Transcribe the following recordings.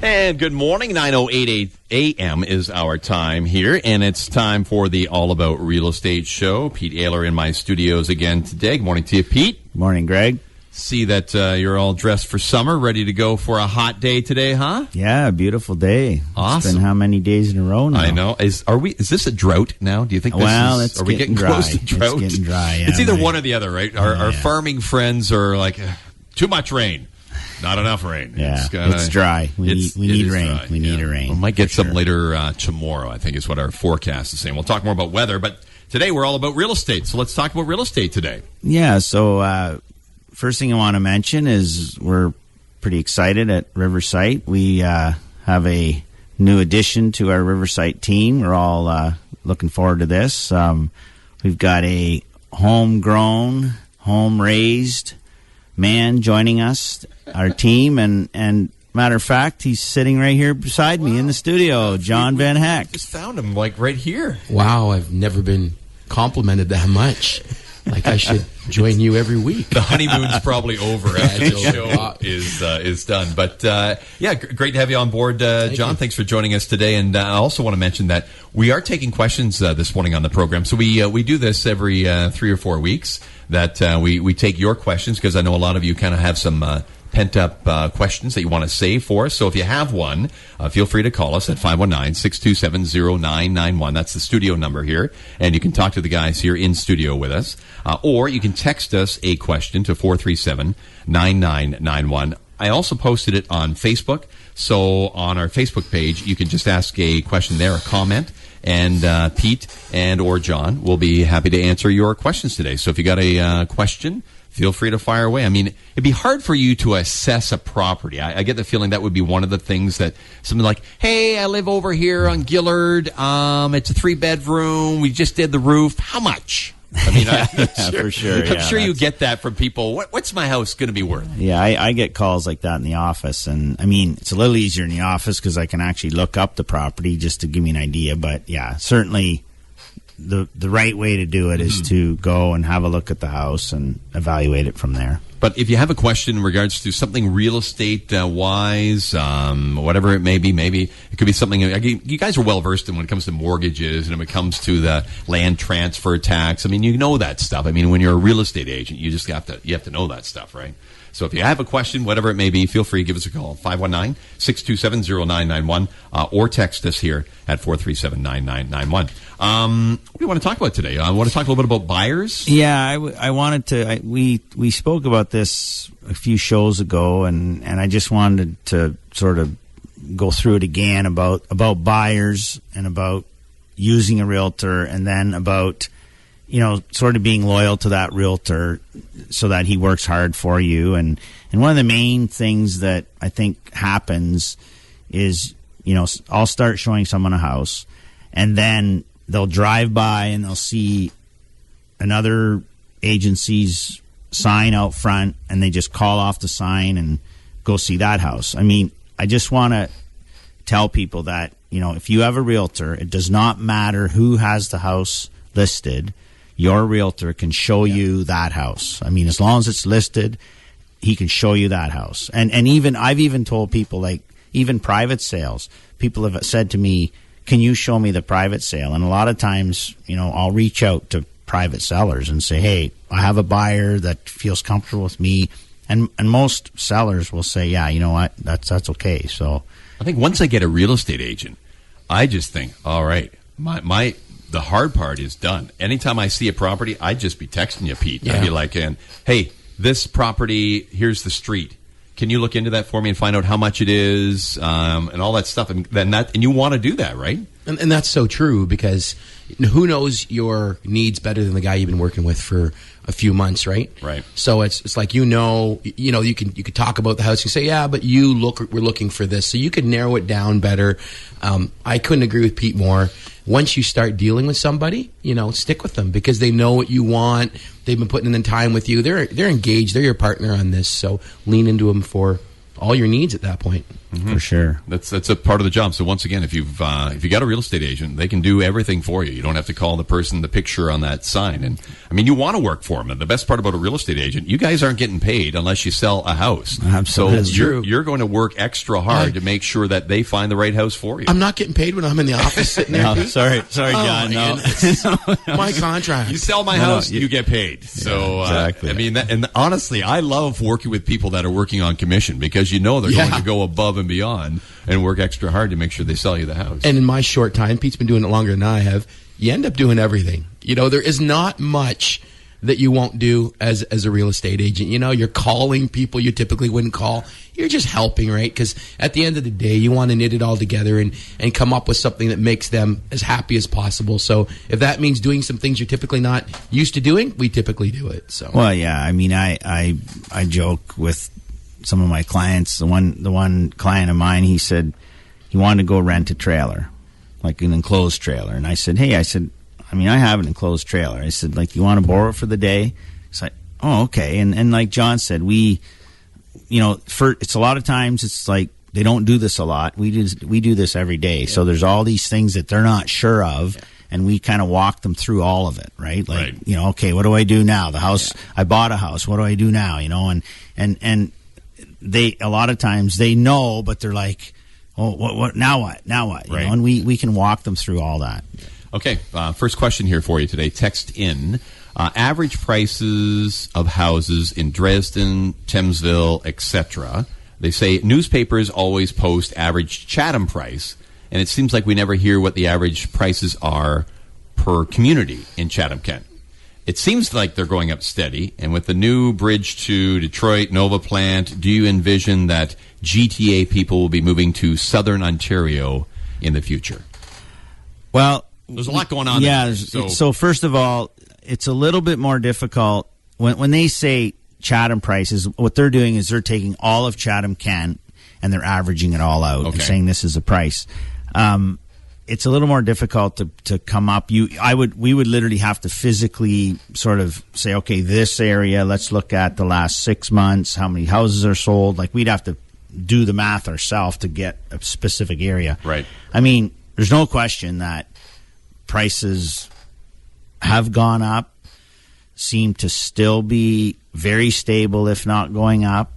And good morning, 9:08 a.m. is our time here, and it's time for the All About Real Estate show. Pete Allaer in my studios again today. Good morning to you, Pete. Good morning, Greg. See that you're all dressed for summer, ready to go for a hot day today, huh? Yeah, beautiful day. Awesome. It's been how many days in a row now? I know. Is this a drought now? Do you think this is... Are we getting close to drought? It's getting dry, yeah. It's either one or the other, right? Our farming friends are like, too much rain. Not enough rain. Yeah, it's dry. We need rain. Dry. We need a rain. We might get some later tomorrow, I think is what our forecast is saying. We'll talk more about weather, but today we're all about real estate. So let's talk about real estate today. Yeah, so first thing I want to mention is we're pretty excited at Riversite. We have a new addition to our Riversite team. We're all looking forward to this. We've got a homegrown, home-raised man joining us, our team, and matter of fact, he's sitting right here beside me in the studio, John Van Heck. Just found him, like, right here. Wow, I've never been complimented that much. Like I should join you every week. The honeymoon's probably over after the show is done. But, great to have you on board, John. Thanks for joining us today. And I also want to mention that we are taking questions this morning on the program. So we do this every 3 or 4 weeks, that we take your questions, because I know a lot of you kind of have some pent-up questions that you want to save for us. So if you have one, feel free to call us at 519-627-0991. That's the studio number here. And you can talk to the guys here in studio with us. Or you can text us a question to 437-9991. I also posted it on Facebook. So on our Facebook page, you can just ask a question there, a comment. And Pete and or John will be happy to answer your questions today. So if you got a question, feel free to fire away. I mean, it'd be hard for you to assess a property. I get the feeling that would be one of the things that something like, hey, I live over here on Gillard. It's a 3-bedroom. We just did the roof. How much? I mean, for sure. I'm sure you get that from people. What's my house going to be worth? Yeah, I get calls like that in the office. And, I mean, it's a little easier in the office because I can actually look up the property just to give me an idea. But, yeah, certainly the right way to do it is to go and have a look at the house and evaluate it from there. But if you have a question in regards to something real estate wise, whatever it may be, maybe it could be something. You guys are well versed in when it comes to mortgages and when it comes to the land transfer tax. I mean, you know that stuff. I mean, when you're a real estate agent, you have to know that stuff, right? So if you have a question, whatever it may be, feel free to give us a call, 519-627-0991, or text us here at 437-9991. What do you want to talk about today? I want to talk a little bit about buyers. Yeah, I wanted to. We spoke about this a few shows ago, and I just wanted to sort of go through it again about buyers and about using a realtor, and then about, sort of being loyal to that realtor so that he works hard for you. And one of the main things that I think happens is, I'll start showing someone a house, and then they'll drive by and they'll see another agency's sign out front, and they just call off the sign and go see that house. I mean, I just want to tell people that, if you have a realtor, it does not matter who has the house listed. Your realtor can show you that house. I mean, as long as it's listed, he can show you that house. And even I've even told people, like, even private sales, people have said to me, can you show me the private sale? And a lot of times, I'll reach out to private sellers and say, hey, I have a buyer that feels comfortable with me. And most sellers will say, yeah, you know what, that's okay. So I think once I get a real estate agent, I just think, all right, the hard part is done. Anytime I see a property, I'd just be texting you, Pete. Yeah. I'd be like, hey, this property, here's the street. Can you look into that for me and find out how much it is, and all that stuff? And you want to do that, right? And that's so true, because who knows your needs better than the guy you've been working with for a few months, right? Right. So it's like, you could talk about the house. You say, yeah, but we're looking for this, so you could narrow it down better. I couldn't agree with Pete more. Once you start dealing with somebody, stick with them, because they know what you want. They've been putting in time with you. They're engaged. They're your partner on this. So lean into them for all your needs at that point. Mm-hmm. For sure. That's a part of the job. So once again, if you got a real estate agent, they can do everything for you. You don't have to call the picture on that sign. And I mean, you want to work for them. And the best part about a real estate agent, you guys aren't getting paid unless you sell a house. Absolutely. So you're going to work extra hard to make sure that they find the right house for you. I'm not getting paid when I'm in the office sitting there. No, sorry, John. My contract. You sell my house, you get paid. So, exactly. I mean, and honestly, I love working with people that are working on commission because you know they're going to go above and beyond and work extra hard to make sure they sell you the house. And in my short time, Pete's been doing it longer than I have, you end up doing everything. You know, there is not much that you won't do as a real estate agent. You know, you're calling people you typically wouldn't call. You're just helping, right? Because at the end of the day, you want to knit it all together and come up with something that makes them as happy as possible. So if that means doing some things you're typically not used to doing, we typically do it. So well, yeah. I mean, I joke with some of my clients. The one client of mine, he said he wanted to go rent a trailer, like an enclosed trailer. And I said, hey, I mean, I have an enclosed trailer. I said, like, you want to borrow it for the day? It's like, oh, okay. And like John said, it's a lot of times it's like they don't do this a lot. We do this every day. Yeah. So there's all these things that they're not sure of, and we kind of walk them through all of it, right? Like, okay, what do I do now? The house, I bought a house. What do I do now? And they, a lot of times they know, but they're like, oh, what now what? Right. And we can walk them through all that. Okay, first question here for you today. Text in. Average prices of houses in Dresden, Thamesville, etc. They say newspapers always post average Chatham price, and it seems like we never hear what the average prices are per community in Chatham-Kent. It seems like they're going up steady, and with the new bridge to Detroit Nova plant, do you envision that GTA people will be moving to southern Ontario in the future? Well, there's a lot going on. Yeah. There, so first of all, it's a little bit more difficult when they say Chatham prices. What they're doing is they're taking all of Chatham-Kent and they're averaging it all out and saying this is a price. It's a little more difficult to come up. We would literally have to physically sort of say, okay, this area, let's look at the last 6 months, how many houses are sold. Like, we'd have to do the math ourselves to get a specific area. Right. I mean, there's no question that prices have gone up, seem to still be very stable, if not going up.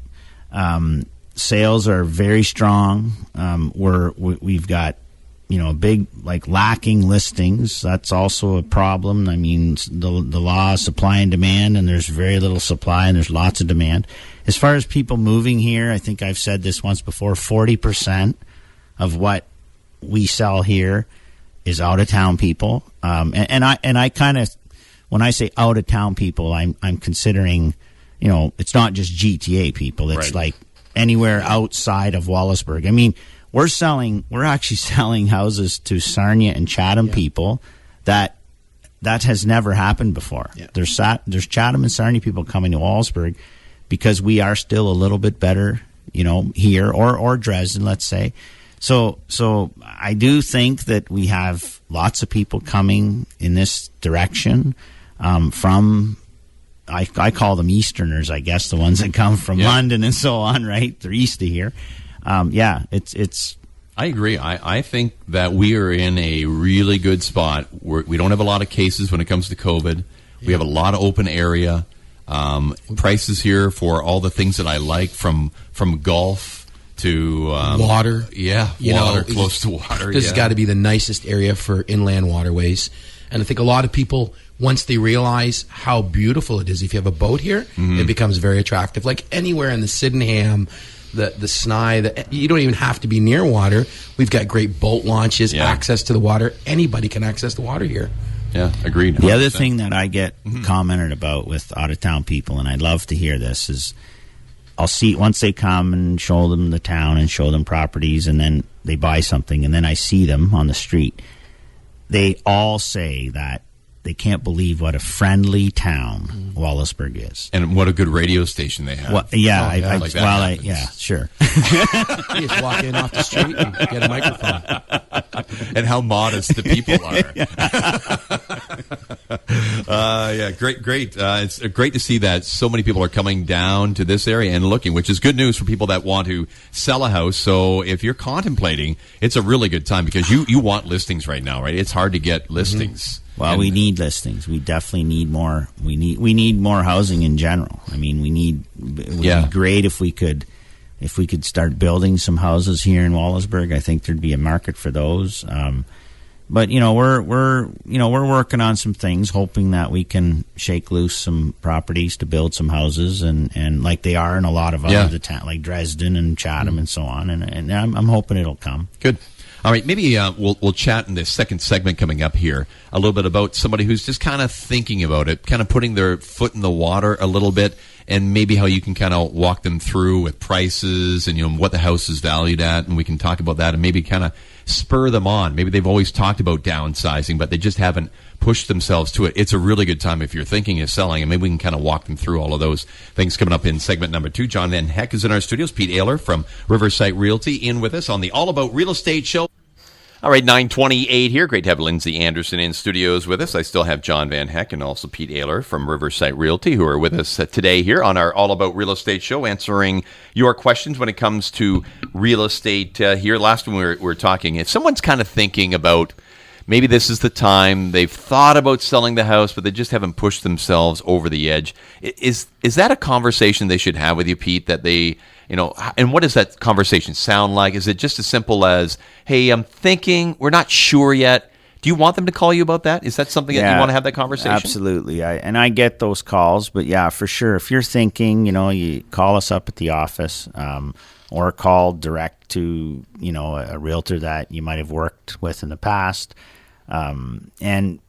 Sales are very strong. We've got, big, like, lacking listings. That's also a problem. I mean, the law of supply and demand, and there's very little supply and there's lots of demand. As far as people moving here, I think I've said this once before, 40% of what we sell here is out of town people, and I kind of, when I say out of town people, I'm considering, it's not just GTA people. It's like anywhere outside of Wallaceburg. I mean, we're actually selling houses to Sarnia and Chatham people that has never happened before. Yeah. There's Chatham and Sarnia people coming to Wallaceburg because we are still a little bit better, here or Dresden, let's say. So I do think that we have lots of people coming in this direction from, I call them Easterners, I guess, the ones that come from London and so on, right? They're east of here. It's. I agree. I think that we are in a really good spot. We don't have a lot of cases when it comes to COVID. We have a lot of open area. Prices here for all the things that I like, from golf to water. Water, close to water. This has got to be the nicest area for inland waterways. And I think a lot of people, once they realize how beautiful it is, if you have a boat here, it becomes very attractive. Like anywhere in the Sydenham, the Snai, you don't even have to be near water. We've got great boat launches, access to the water. Anybody can access the water here. Yeah, agreed. 100%. The other thing that I get commented about with out-of-town people, and I'd love to hear this, is I'll see once they come and show them the town and show them properties, and then they buy something, and then I see them on the street. They all say that they can't believe what a friendly town Wallaceburg is, and what a good radio station they have. Well, sure. You just walk in off the street and get a microphone. And how modest the people Yeah, great. It's great to see that so many people are coming down to this area and looking, which is good news for people that want to sell a house. So if you're contemplating, it's a really good time because you want listings right now, right? It's hard to get listings. Well, we need listings. We definitely need more. We need more housing in general. I mean, it would be great if we could start building some houses here in Wallaceburg. I think there'd be a market for those. But we're working on some things, hoping that we can shake loose some properties to build some houses, and like they are in a lot of other towns, like Dresden and Chatham and so on. And I'm hoping it'll come. Good. All right, maybe we'll chat in the second segment coming up here a little bit about somebody who's just kind of thinking about it, kind of putting their foot in the water a little bit, and maybe how you can kind of walk them through with prices and what the house is valued at, and we can talk about that and maybe kind of spur them on. Maybe they've always talked about downsizing, but they just haven't pushed themselves to it. It's a really good time if you're thinking of selling, and maybe we can kind of walk them through all of those things coming up in segment number 2. John Van Heck is in our studios. Pete Allaer from Riversite Realty in with us on the All About Real Estate show. All right, 9:28 here. Great to have Lindsay Anderson in studios with us. I still have John Van Heck and also Pete Allaer from Riversite Realty who are with us today here on our All About Real Estate show, answering your questions when it comes to real estate here. Last time we were talking, if someone's kind of thinking about maybe this is the time, they've thought about selling the house, but they just haven't pushed themselves over the edge. Is that a conversation they should have with you, Pete, that they... and what does that conversation sound like? Is it just as simple as, hey, I'm thinking, we're not sure yet. Do you want them to call you about that? Is that something that you want to have that conversation? Absolutely. I get those calls, but yeah, for sure. If you're thinking, you call us up at the office or call direct to, a realtor that you might have worked with in the past and,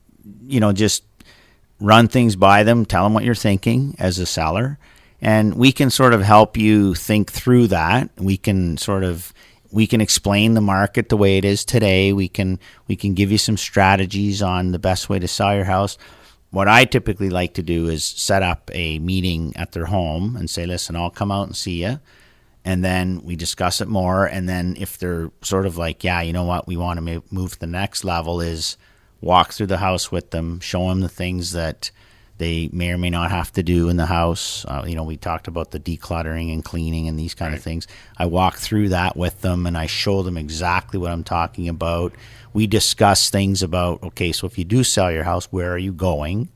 just run things by them, tell them what you're thinking as a seller. And we can sort of help you think through that. We can explain the market the way it is today. We can give you some strategies on the best way to sell your house. What I typically like to do is set up a meeting at their home and say, listen, I'll come out and see you. And then we discuss it more. And then if they're sort of like, yeah, you know what, we want to move to the next level, is walk through the house with them, show them the things that they may or may not have to do in the house. We talked about the decluttering and cleaning and these kind of things. I walk through that with them and I show them exactly what I'm talking about. We discuss things about, okay, so if you do sell your house, where are you going?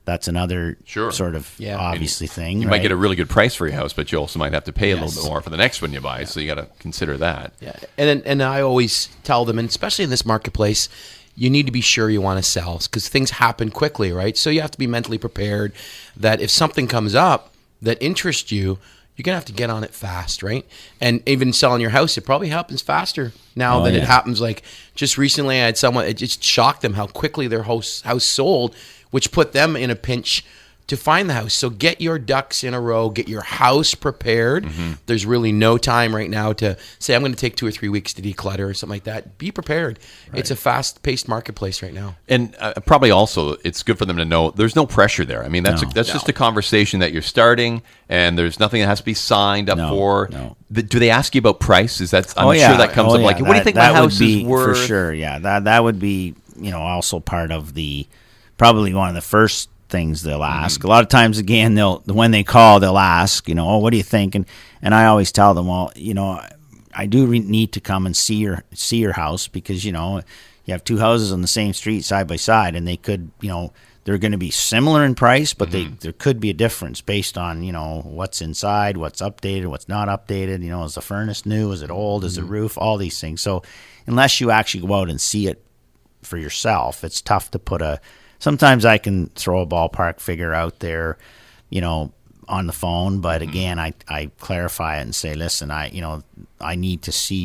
That's another sort of obviously thing. You might get a really good price for your house, but you also might have to pay a little bit more for the next one you buy. So you got to consider that. Yeah, and I always tell them, and especially in this marketplace, you need to be sure you want to sell because things happen quickly, right? So you have to be mentally prepared that if something comes up that interests you, you're going to have to get on it fast, right? And even selling your house, it probably happens faster now than it happens. Like just recently I had someone, it just shocked them how quickly their house sold, which put them in a pinch to find the house. So get your ducks in a row, get your house prepared. Mm-hmm. There's really no time right now to say, I'm going to take 2 or 3 weeks to declutter or something like that. Be prepared. Right. It's a fast-paced marketplace right now. And probably also, it's good for them to know there's no pressure there. I mean, that's just a conversation that you're starting, and there's nothing that has to be signed up for. No. Do they ask you about price? Is that I'm sure that comes up like, what do you think my house is worth? For sure, yeah. That would be, also part of probably one of the first things they'll ask. Mm-hmm. A lot of times, again, when they call, they'll ask, what do you think? And I always tell them, well, I do need to come and see your house because, you have two houses on the same street side by side, and they could, they're going to be similar in price, but there could be a difference based on, what's inside, what's updated, what's not updated. Is the furnace new? Is it old? Is the roof? All these things. So unless you actually go out and see it for yourself, it's tough to put sometimes I can throw a ballpark figure out there, on the phone. But again, I clarify it and say, listen, I need to see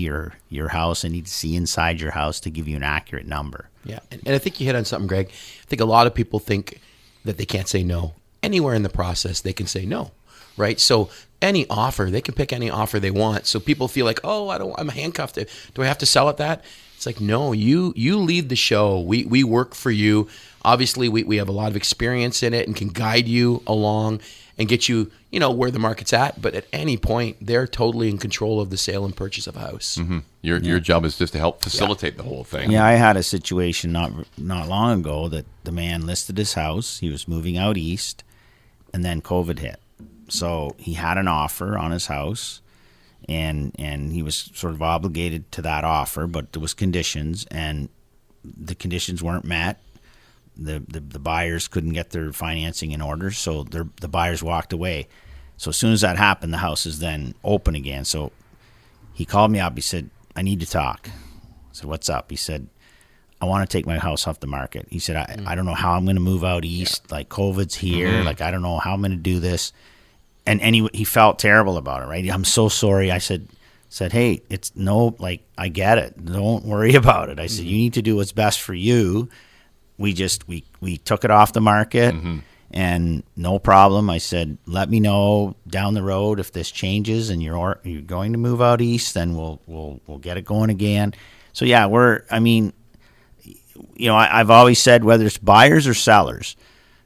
your house. I need to see inside your house to give you an accurate number. Yeah. And I think you hit on something, Greg. I think a lot of people think that they can't say no. Anywhere in the process, they can say no, right? So any offer, they can pick any offer they want. So people feel like, I'm handcuffed. Do I have to sell at that? It's like, no, you lead the show. We work for you. Obviously, we have a lot of experience in it and can guide you along. and get you, where the market's at. But at any point, they're totally in control of the sale and purchase of a house. Mm-hmm. Your job is just to help facilitate the whole thing. Yeah, I had a situation not long ago that the man listed his house. He was moving out east, and then COVID hit. So he had an offer on his house, and he was sort of obligated to that offer, but there was conditions, and the conditions weren't met. The buyers couldn't get their financing in order, so the buyers walked away. So as soon as that happened, the house is then open again. So he called me up. He said, "I need to talk." I said, "What's up?" He said, "I want to take my house off the market." He said, I don't know how I'm going to move out east. Yeah. Like, COVID's here. Like, I don't know how I'm going to do this. And he felt terrible about it, right? "I'm so sorry." I said, "Hey, it's I get it. Don't worry about it." I said, "You need to do what's best for you." We took it off the market, and no problem. I said, "Let me know down the road if this changes and you're going to move out east, then we'll get it going again." So yeah, I've always said, whether it's buyers or sellers,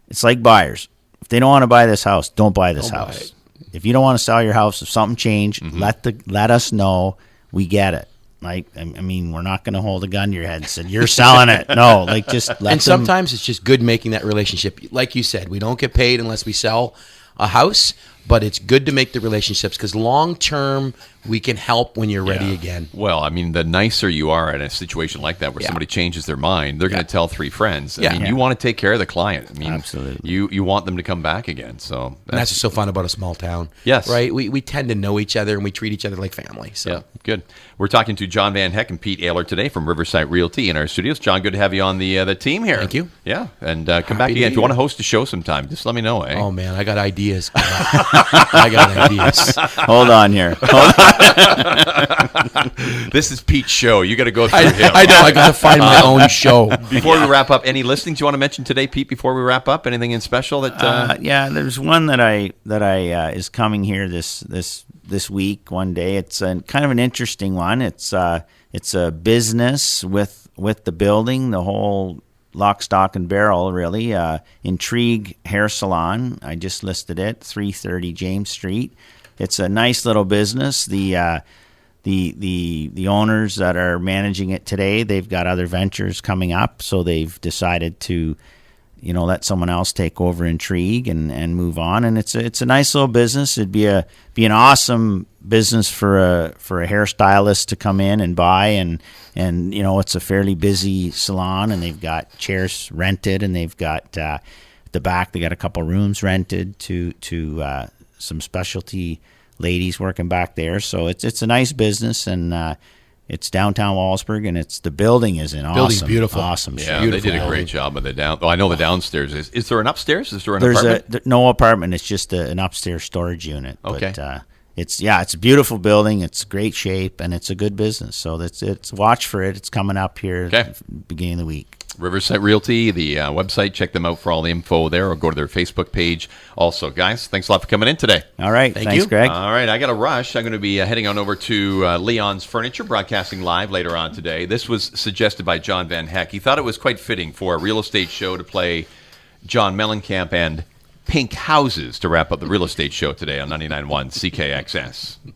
it's like buyers. If they don't want to buy this house, don't buy this house. If you don't want to sell your house, if something changed, let us know. We get it. Like, we're not going to hold a gun to your head and say, "You're selling it." No, just let them. And sometimes it's just good making that relationship. Like you said, we don't get paid unless we sell a house, but it's good to make the relationships, because long term we can help when you're ready again. Well, the nicer you are in a situation like that where somebody changes their mind, they're going to tell 3 friends. You want to take care of the client. Absolutely. You want them to come back again. So and that's what's so fun about a small town. Yes. Right? We tend to know each other, and we treat each other like family. So. Yeah, good. We're talking to John Van Heck and Pete Allaer today from Riversite Realty in our studios. John, good to have you on the team here. Thank you. Yeah, and come back again. If you want to host a show sometime, just let me know, eh? Oh, man, I got ideas. I got ideas. Hold on here. This is Pete's show. You got to go through him. I know. I got to find my own show. Before we wrap up, any listings you want to mention today, Pete? Before we wrap up, anything in special that? There's one that I is coming here this week. One day, it's kind of an interesting one. It's a business with the building, the whole lock, stock, and barrel, really. Intrigue Hair Salon. I just listed it, 330 James Street. It's a nice little business. The owners that are managing it today, they've got other ventures coming up, so they've decided to, let someone else take over Intrigue and move on. And it's a nice little business. It'd be an awesome business for a hairstylist to come in and buy, and it's a fairly busy salon, and they've got chairs rented, and they've got at the back they got a couple rooms rented to some specialty ladies working back there. So it's a nice business, and it's downtown Wallaceburg, and the building is in awesome, beautiful, awesome shape. Yeah, beautiful they did a great job of the down. Oh, I know the downstairs is there an upstairs? Is there an apartment? No apartment. It's just an upstairs storage unit. Okay. But, it's a beautiful building. It's great shape, and it's a good business. So it's watch for it. It's coming up here at the beginning of the week. Riversite Realty, the website. Check them out for all the info there, or go to their Facebook page. Also, guys, thanks a lot for coming in today. All right. Thanks, Greg. All right, I got to rush. I'm going to be heading on over to Leon's Furniture, broadcasting live later on today. This was suggested by John Van Heck. He thought it was quite fitting for a real estate show to play John Mellencamp and Pink Houses to wrap up the real estate show today on 99.1 CKXS.